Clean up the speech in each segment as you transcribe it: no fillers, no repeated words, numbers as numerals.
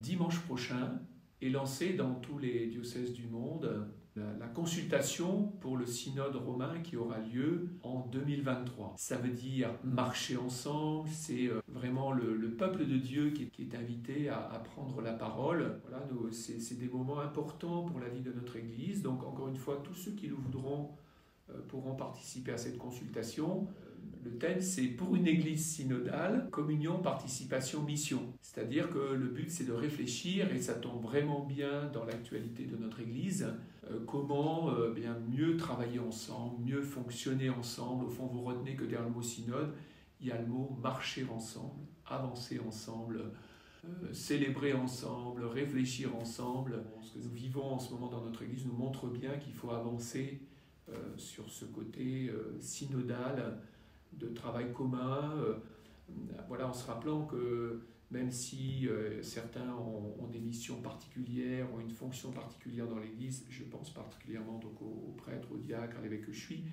Dimanche prochain est lancée dans tous les diocèses du monde la consultation pour le synode romain qui aura lieu en 2023. Ça veut dire marcher ensemble, c'est vraiment le peuple de Dieu qui est invité à prendre la parole. Voilà, c'est des moments importants pour la vie de notre Église. Donc encore une fois, tous ceux qui le voudront pourront participer à cette consultation. Le thème, c'est pour une église synodale, communion, participation, mission. C'est-à-dire que le but, c'est de réfléchir, et ça tombe vraiment bien dans l'actualité de notre église, comment bien mieux travailler ensemble, mieux fonctionner ensemble. Au fond, vous retenez que derrière le mot synode, il y a le mot marcher ensemble, avancer ensemble, célébrer ensemble, réfléchir ensemble. Ce que nous vivons en ce moment dans notre église nous montre bien qu'il faut avancer sur ce côté synodal, de travail commun, voilà, en se rappelant que même si certains ont des missions particulières, ont une fonction particulière dans l'Église, je pense particulièrement donc aux prêtres, aux diacres, à l'évêque que je suis,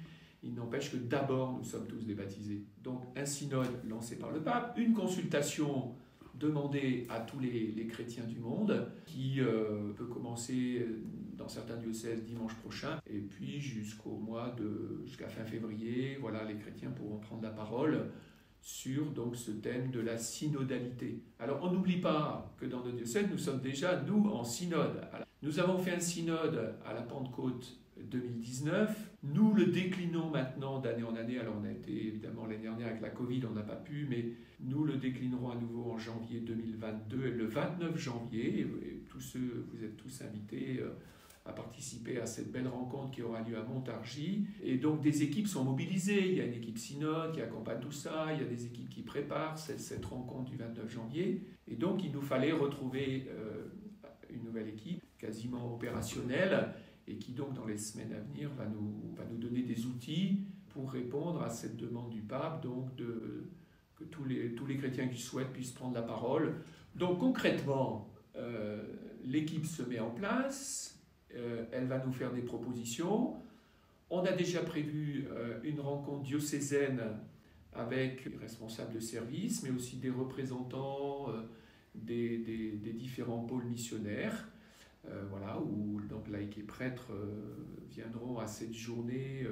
il n'empêche que d'abord nous sommes tous des baptisés. Donc un synode lancé par le pape, une consultation demandée à tous les chrétiens du monde, qui peut commencer dans certains diocèses dimanche prochain, et puis jusqu'à fin février, voilà, les chrétiens pourront prendre la parole sur donc ce thème de la synodalité. Alors on n'oublie pas que dans notre diocèse, nous sommes déjà, nous, en synode. Nous avons fait un synode à la Pentecôte 2019. Nous le déclinons maintenant d'année en année. Alors on a été évidemment l'année dernière avec la Covid, on n'a pas pu, mais nous le déclinerons à nouveau en janvier 2022, le 29 janvier. Et vous êtes tous invités à participer à cette belle rencontre qui aura lieu à Montargis. Et donc des équipes sont mobilisées. Il y a une équipe synode qui accompagne tout ça, il y a des équipes qui préparent cette rencontre du 29 janvier. Et donc il nous fallait retrouver une nouvelle équipe quasiment opérationnelle, et qui donc dans les semaines à venir va nous donner des outils pour répondre à cette demande du pape, donc que tous les chrétiens qui souhaitent puissent prendre la parole. Donc concrètement, l'équipe se met en place, elle va nous faire des propositions. On a déjà prévu une rencontre diocésaine avec les responsables de service, mais aussi des représentants des différents pôles missionnaires. Voilà, où donc laïcs et prêtres viendront à cette journée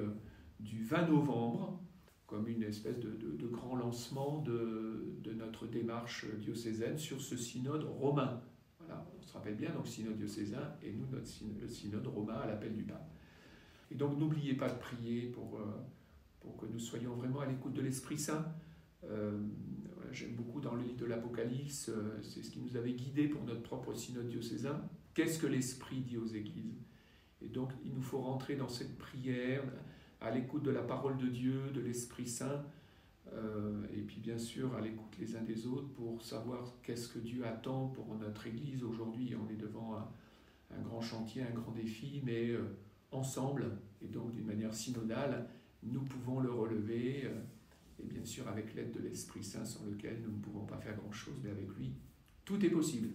du 20 novembre comme une espèce de grand lancement de notre démarche diocésaine sur ce synode romain. Voilà, on se rappelle bien, donc synode diocésain et nous, le synode romain à l'appel du pape. Et donc n'oubliez pas de prier pour que nous soyons vraiment à l'écoute de l'Esprit Saint. Voilà, j'aime beaucoup dans le livre de l'Apocalypse, c'est ce qui nous avait guidés pour notre propre synode diocésain. Qu'est-ce que l'Esprit dit aux églises? Et donc il nous faut rentrer dans cette prière, à l'écoute de la parole de Dieu, de l'Esprit Saint, et puis bien sûr à l'écoute les uns des autres pour savoir qu'est-ce que Dieu attend pour notre Église aujourd'hui. On est devant un grand chantier, un grand défi, mais ensemble, et donc d'une manière synodale, nous pouvons le relever, et bien sûr avec l'aide de l'Esprit Saint sans lequel nous ne pouvons pas faire grand-chose, mais avec lui, tout est possible.